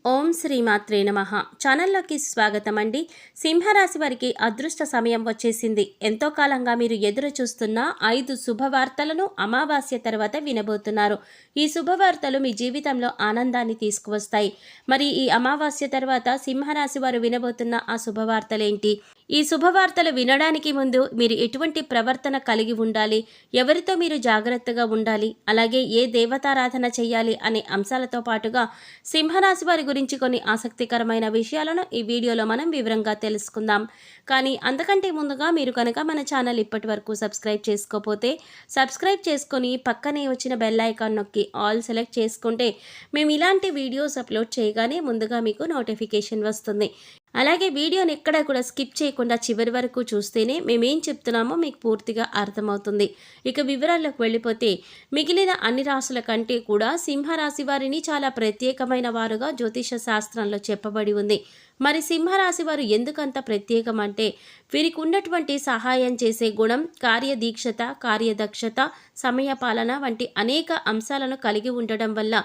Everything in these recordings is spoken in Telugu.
ఓం శ్రీమాత్రే నమః. ఛానల్లోకి స్వాగతం అండి. సింహరాశి వారికి అదృష్ట సమయం వచ్చేసింది. ఎంతో కాలంగా మీరు ఎదురు చూస్తున్న 5 శుభవార్తలను అమావాస్య తర్వాత వినబోతున్నారు. ఈ శుభవార్తలు మీ జీవితంలో ఆనందాన్ని తీసుకువస్తాయి. మరి ఈ అమావాస్య తర్వాత సింహరాశి వారు వినబోతున్న ఆ శుభవార్తలేంటి? ఈ శుభవార్తలు వినడానికి ముందు మీరు ఎటువంటి ప్రవర్తన కలిగి ఉండాలి, ఎవరితో మీరు జాగ్రత్తగా ఉండాలి, అలాగే ఏ దేవతారాధన చేయాలి అనే అంశాలతో పాటుగా సింహరాశి వారి గురించి కొన్ని ఆసక్తికరమైన విషయాలను ఈ వీడియోలో మనం వివరంగా తెలుసుకుందాం. కానీ అంతకంటే ముందుగా మీరు కనుక మన ఛానల్ ఇప్పటి వరకు సబ్స్క్రైబ్ చేసుకోకపోతే సబ్స్క్రైబ్ చేసుకొని పక్కనే వచ్చిన బెల్ ఐకాన్ నొక్కి ఆల్ సెలెక్ట్ చేసుకుంటే మేము ఇలాంటి వీడియోస్ అప్లోడ్ చేయగానే ముందుగా మీకు నోటిఫికేషన్ వస్తుంది. అలాగే వీడియోని ఎక్కడా కూడా స్కిప్ చేయకుండా చివరి వరకు చూస్తేనే మేమేం చెప్తున్నామో మీకు పూర్తిగా అర్థమవుతుంది. ఇక వివరాల్లోకి వెళ్ళిపోతే మిగిలిన అన్ని రాశుల కంటే కూడా సింహరాశి వారిని చాలా ప్రత్యేకమైన వారుగా జ్యోతిష శాస్త్రంలో చెప్పబడి ఉంది. మరి సింహరాశి వారు ఎందుకంత ప్రత్యేకం అంటే వీరికి ఉన్నటువంటి సహాయం చేసే గుణం, కార్యదీక్షత, కార్యదక్షత, సమయపాలన వంటి అనేక అంశాలను కలిగి ఉండడం వల్ల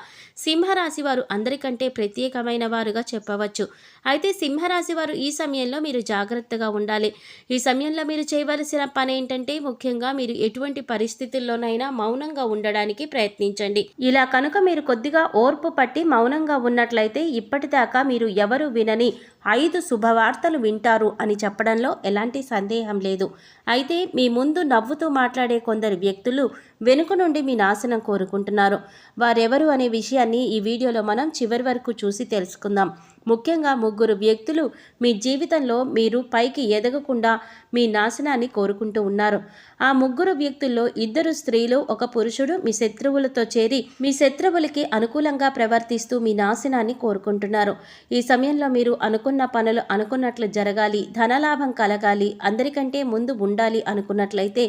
సింహరాశి వారు అందరికంటే ప్రత్యేకమైన వారుగా చెప్పవచ్చు. అయితే సింహరాశి వారు ఈ సమయంలో మీరు జాగ్రత్తగా ఉండాలి. ఈ సమయంలో మీరు చేయవలసిన పని ఏంటంటే ముఖ్యంగా మీరు ఎటువంటి పరిస్థితుల్లోనైనా మౌనంగా ఉండడానికి ప్రయత్నించండి. ఇలా కనుక మీరు కొద్దిగా ఓర్పు పట్టి మౌనంగా ఉన్నట్లయితే ఇప్పటిదాకా మీరు ఎవరు వినని 5 శుభవార్తలు వింటారు అని చెప్పడంలో ఎలాంటి సందేహం లేదు. అయితే మీ ముందు నవ్వుతూ మాట్లాడే కొందరు వ్యక్తులు వెనుక నుండి మీ నాశనం కోరుకుంటున్నారు. వారెవరు అనే విషయాన్ని ఈ వీడియోలో మనం చివరి వరకు చూసి తెలుసుకుందాం. ముఖ్యంగా 3 వ్యక్తులు మీ జీవితంలో మీరు పైకి ఎదగకుండా మీ నాశనాన్ని కోరుకుంటూ ఉన్నారు. ఆ 3 వ్యక్తుల్లో 2 స్త్రీలు, 1 పురుషుడు మీ శత్రువులతో చేరి మీ శత్రువులకి అనుకూలంగా ప్రవర్తిస్తూ మీ నాశనాన్ని కోరుకుంటున్నారు. ఈ సమయంలో మీరు అనుకున్న పనులు అనుకున్నట్లు జరగాలి, ధనలాభం కలగాలి, అందరికంటే ముందు ఉండాలి అనుకున్నట్లయితే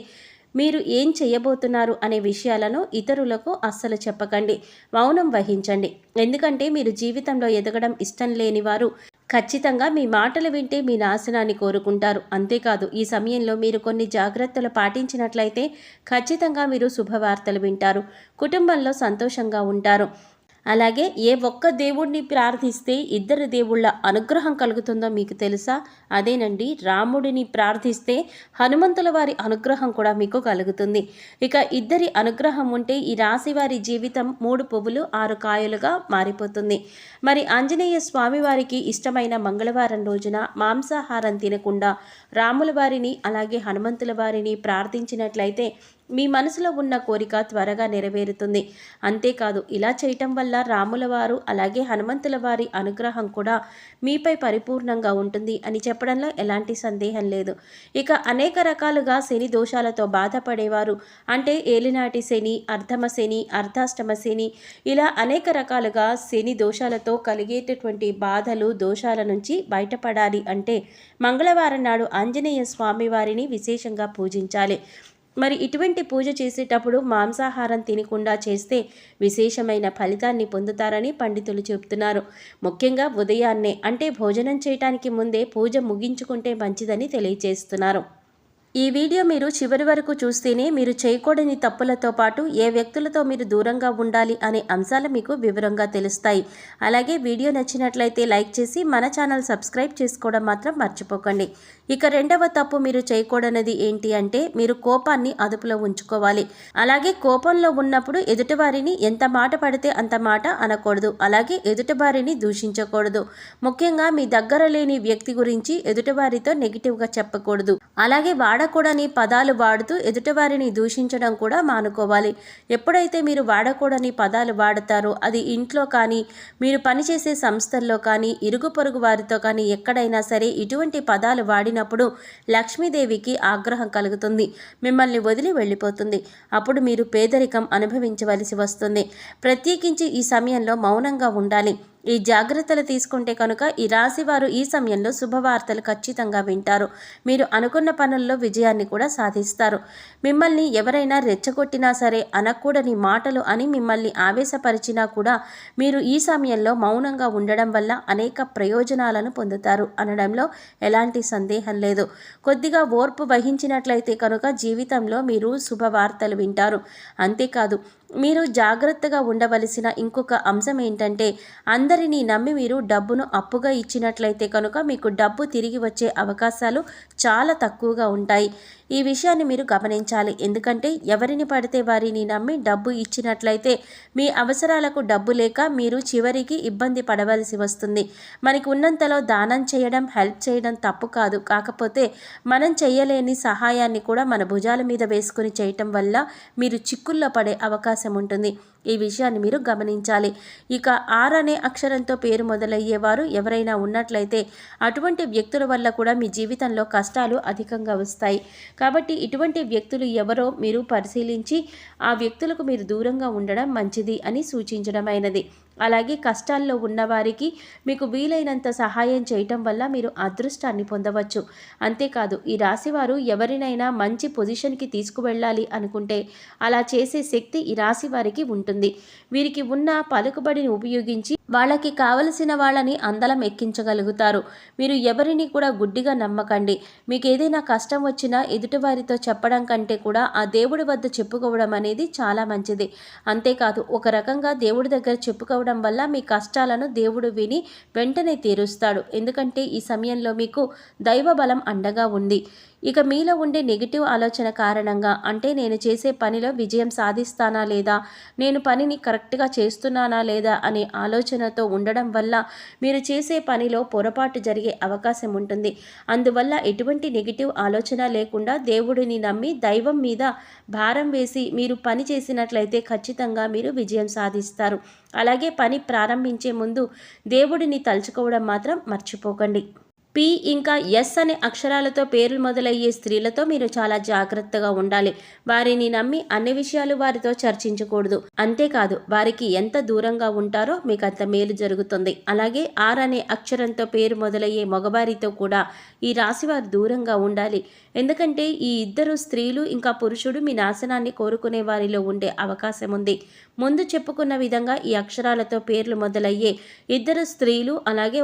మీరు ఏం చేయబోతున్నారు అనే విషయాలను ఇతరులకు అస్సలు చెప్పకండి. మౌనం వహించండి. ఎందుకంటే మీరు జీవితంలో ఎదగడం ఇష్టం లేని వారు ఖచ్చితంగా మీ మాటలు వింటే మీ నాశనాన్ని కోరుకుంటారు. అంతేకాదు ఈ సమయంలో మీరు కొన్ని జాగ్రత్తలు పాటించినట్లయితే ఖచ్చితంగా మీరు శుభవార్తలు వింటారు. కుటుంబంలో సంతోషంగా ఉంటారు. అలాగే ఏ ఒక్క దేవుణ్ణి ప్రార్థిస్తే 2 దేవుళ్ళ అనుగ్రహం కలుగుతుందో మీకు తెలుసా? అదేనండి, రాముడిని ప్రార్థిస్తే హనుమంతుల వారి అనుగ్రహం కూడా మీకు కలుగుతుంది. ఇక 2 అనుగ్రహం ఉంటే ఈ రాశి వారి జీవితం 3 పువ్వులు 6 కాయలుగా మారిపోతుంది. మరి ఆంజనేయ స్వామి వారికి ఇష్టమైన మంగళవారం రోజున మాంసాహారం తినకుండా రాముల వారిని అలాగే హనుమంతుల వారిని ప్రార్థించినట్లయితే మీ మనసులో ఉన్న కోరిక త్వరగా నెరవేరుతుంది. అంతేకాదు ఇలా చేయటం వల్ల రాముల వారు అలాగే హనుమంతుల వారి అనుగ్రహం కూడా మీపై పరిపూర్ణంగా ఉంటుంది అని చెప్పడంలో ఎలాంటి సందేహం లేదు. ఇక అనేక రకాలుగా శని దోషాలతో బాధపడేవారు, అంటే ఏలినాటి శని, అర్ధమ శని, అర్ధాష్టమ శని, ఇలా అనేక రకాలుగా శని దోషాలతో కలిగేటటువంటి బాధలు, దోషాల నుంచి బయటపడాలి అంటే మంగళవారం నాడు ఆంజనేయ స్వామి వారిని విశేషంగా పూజించాలి. మరి ఇటువంటి పూజ చేసేటప్పుడు మాంసాహారం తినకుండా చేస్తే విశేషమైన ఫలితాన్ని పొందుతారని పండితులు చెబుతున్నారు. ముఖ్యంగా ఉదయాన్నే, అంటే భోజనం చేయటానికి ముందే పూజ ముగించుకుంటే మంచిదని తెలియజేస్తున్నారు. ఈ వీడియో మీరు చివరి వరకు చూస్తేనే మీరు చేయకూడని తప్పులతో పాటు ఏ వ్యక్తులతో మీరు దూరంగా ఉండాలి అనే అంశాలు మీకు వివరంగా తెలుస్తాయి. అలాగే వీడియో నచ్చినట్లయితే లైక్ చేసి మన ఛానల్ సబ్స్క్రైబ్ చేసుకోవడం మాత్రం మర్చిపోకండి. ఇక 2వ తప్పు మీరు చేయకూడనిది ఏంటి అంటే మీరు కోపాన్ని అదుపులో ఉంచుకోవాలి. అలాగే కోపంలో ఉన్నప్పుడు ఎదుటివారిని ఎంత మాట పడితే అంత మాట అనకూడదు. అలాగే ఎదుటివారిని దూషించకూడదు. ముఖ్యంగా మీ దగ్గర లేని వ్యక్తి గురించి ఎదుటివారితో నెగిటివ్గా చెప్పకూడదు. అలాగే వాడకూడని పదాలు వాడుతూ ఎదుటివారిని దూషించడం కూడా మానుకోవాలి. ఎప్పుడైతే మీరు వాడకూడని పదాలు వాడతారో అది ఇంట్లో కానీ, మీరు పనిచేసే సంస్థల్లో కానీ, ఇరుగు పొరుగు వారితో కానీ ఎక్కడైనా సరే ఇటువంటి పదాలు వాడినప్పుడు లక్ష్మీదేవికి ఆగ్రహం కలుగుతుంది, మిమ్మల్ని వదిలి వెళ్ళిపోతుంది. అప్పుడు మీరు పేదరికం అనుభవించవలసి వస్తుంది. ప్రత్యేకించి ఈ సమయంలో మౌనంగా ఉండాలి. ఈ జాగ్రత్తలు తీసుకుంటే కనుక ఈ రాశివారు ఈ సమయంలో శుభవార్తలు ఖచ్చితంగా వింటారు. మీరు అనుకున్న పనుల్లో విజయాన్ని కూడా సాధిస్తారు. మిమ్మల్ని ఎవరైనా రెచ్చగొట్టినా సరే, అనకూడని మాటలు అని మిమ్మల్ని ఆవేశపరిచినా కూడా మీరు ఈ సమయంలో మౌనంగా ఉండడం వల్ల అనేక ప్రయోజనాలను పొందుతారు అనడంలో ఎలాంటి సందేహం లేదు. కొద్దిగా ఓర్పు వహించినట్లయితే కనుక జీవితంలో మీరు శుభవార్తలు వింటారు. అంతేకాదు మీరు జాగ్రత్తగా ఉండవలసిన ఇంకొక అంశం ఏంటంటే, అందరినీ నమ్మి మీరు డబ్బును అప్పుగా ఇచ్చినట్లయితే కనుక మీకు డబ్బు తిరిగి వచ్చే అవకాశాలు చాలా తక్కువగా ఉంటాయి. ఈ విషయాన్ని మీరు గమనించాలి. ఎందుకంటే ఎవరిని పడితే వారిని నమ్మి డబ్బు ఇచ్చినట్లయితే మీ అవసరాలకు డబ్బు లేక మీరు చివరికి ఇబ్బంది పడవలసి వస్తుంది. మనకి ఉన్నంతలో దానం చేయడం, హెల్ప్ చేయడం తప్పు కాదు. కాకపోతే మనం చేయలేని సహాయాన్ని కూడా మన భుజాల మీద వేసుకుని చేయటం వల్ల మీరు చిక్కుల్లో పడే అవకాశం ఉంటుంది. ఈ విషయాన్ని మీరు గమనించాలి. ఇక ఆర్ అనే అక్షరంతో పేరు మొదలయ్యేవారు ఎవరైనా ఉన్నట్లయితే అటువంటి వ్యక్తుల వల్ల కూడా మీ జీవితంలో కష్టాలు అధికంగా వస్తాయి. కాబట్టి ఇటువంటి వ్యక్తులు ఎవరో మీరు పరిశీలించి ఆ వ్యక్తులకు మీరు దూరంగా ఉండడం మంచిది అని సూచించడమైనది. అలాగే కష్టాల్లో ఉన్నవారికి మీకు వీలైనంత సహాయం చేయటం వల్ల మీరు అదృష్టాన్ని పొందవచ్చు. అంతేకాదు ఈ రాశివారు ఎవరినైనా మంచి పొజిషన్కి తీసుకువెళ్ళాలి అనుకుంటే అలా చేసే శక్తి ఈ రాశి వారికి ఉంటుంది. వీరికి ఉన్న పలుకుబడిని ఉపయోగించి వాళ్ళకి కావలసిన వాళ్ళని అందలం ఎక్కించగలుగుతారు. మీరు ఎవరిని కూడా గుడ్డిగా నమ్మకండి. మీకు ఏదైనా కష్టం వచ్చినా ఎదుటివారితో చెప్పడం కంటే కూడా ఆ దేవుడి వద్ద చెప్పుకోవడం అనేది చాలా మంచిది. అంతేకాదు ఒక రకంగా దేవుడి దగ్గర చెప్పుకోవడం వల్ల మీ కష్టాలను దేవుడు విని వెంటనే తీరుస్తాడు. ఎందుకంటే ఈ సమయంలో మీకు దైవ బలం అండగా ఉంది. ఇక మీలో ఉండే నెగిటివ్ ఆలోచన కారణంగా, అంటే నేను చేసే పనిలో విజయం సాధిస్తానా లేదా, నేను పనిని కరెక్ట్గా చేస్తున్నానా లేదా అనే ఆలోచనతో ఉండడం వల్ల మీరు చేసే పనిలో పొరపాటు జరిగే అవకాశం ఉంటుంది. అందువల్ల ఎటువంటి నెగిటివ్ ఆలోచన లేకుండా దేవుడిని నమ్మి దైవం మీద భారం వేసి మీరు పని చేసినట్లయితే ఖచ్చితంగా మీరు విజయం సాధిస్తారు. అలాగే పని ప్రారంభించే ముందు దేవుడిని తలుచుకోవడం మాత్రం మర్చిపోకండి. పి ఇంకా ఎస్ అనే అక్షరాలతో పేర్లు మొదలయ్యే స్త్రీలతో మీరు చాలా జాగ్రత్తగా ఉండాలి. వారిని నమ్మి అన్ని విషయాలు వారితో చర్చించకూడదు. అంతేకాదు వారికి ఎంత దూరంగా ఉంటారో మీకు అంత మేలు జరుగుతుంది. అలాగే ఆర్ అనే అక్షరంతో పేరు మొదలయ్యే మగవారితో కూడా ఈ రాశివారు దూరంగా ఉండాలి. ఎందుకంటే ఈ ఇద్దరు స్త్రీలు ఇంకా పురుషుడు మీ నాశనాన్ని కోరుకునే వారిలో ఉండే అవకాశం ఉంది. ముందు చెప్పుకున్న విధంగా ఈ అక్షరాలతో పేర్లు మొదలయ్యే ఇద్దరు స్త్రీలు అలాగే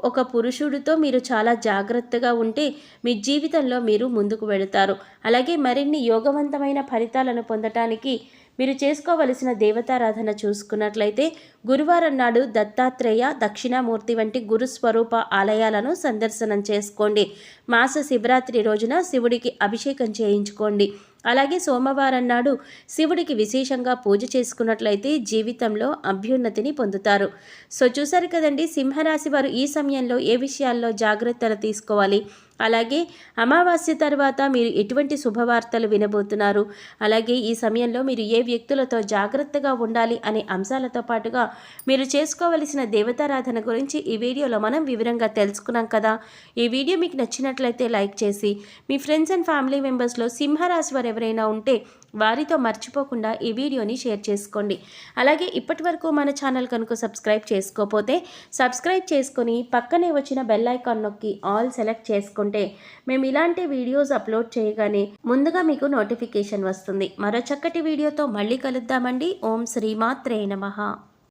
ఒక పురుషుడితో మీరు చాలా జాగ్రత్తగా ఉంటే మీ జీవితంలో మీరు ముందుకు వెళతారు. అలాగే మరిన్ని యోగవంతమైన ఫలితాలను పొందటానికి మీరు చేసుకోవలసిన దేవతారాధన చూసుకున్నట్లయితే గురువారం నాడు దత్తాత్రేయ, దక్షిణామూర్తి వంటి గురుస్వరూప ఆలయాలను సందర్శనం చేసుకోండి. మాస శివరాత్రి రోజున శివుడికి అభిషేకం చేయించుకోండి. అలాగే సోమవారం నాడు శివుడికి విశేషంగా పూజ చేసుకున్నట్లయితే జీవితంలో అభ్యున్నతిని పొందుతారు. సో చూసారు కదండి, సింహరాశి వారు ఈ సమయంలో ఏ విషయాల్లో జాగ్రత్తలు తీసుకోవాలి, అలాగే అమావాస్య తర్వాత మీరు ఎటువంటి శుభవార్తలు వినబోతున్నారు, అలాగే ఈ సమయంలో మీరు ఏ వ్యక్తులతో జాగ్రత్తగా ఉండాలి అనే అంశాలతో పాటుగా మీరు చేసుకోవలసిన దేవతారాధన గురించి ఈ వీడియోలో మనం వివరంగా తెలుసుకున్నాం కదా. ఈ వీడియో మీకు నచ్చినట్లయితే లైక్ చేసి మీ ఫ్రెండ్స్ అండ్ ఫ్యామిలీ మెంబర్స్లో సింహరాశి వారు ఎవరైనా ఉంటే వారితో మర్చిపోకుండా ఈ వీడియోని షేర్ చేసుకోండి. అలాగే ఇప్పటి వరకు మన ఛానల్ కనుక సబ్స్క్రైబ్ చేసుకోకపోతే సబ్స్క్రైబ్ చేసుకొని పక్కనే వచ్చిన బెల్ ఐకాన్ నొక్కి ఆల్ సెలెక్ట్ చేసుకుంటే మేము ఇలాంటి వీడియోస్ అప్లోడ్ చేయగానే ముందుగా మీకు నోటిఫికేషన్ వస్తుంది. మరో చక్కటి వీడియోతో మళ్ళీ కలుద్దామండి. ఓం శ్రీమాత్రే నమః.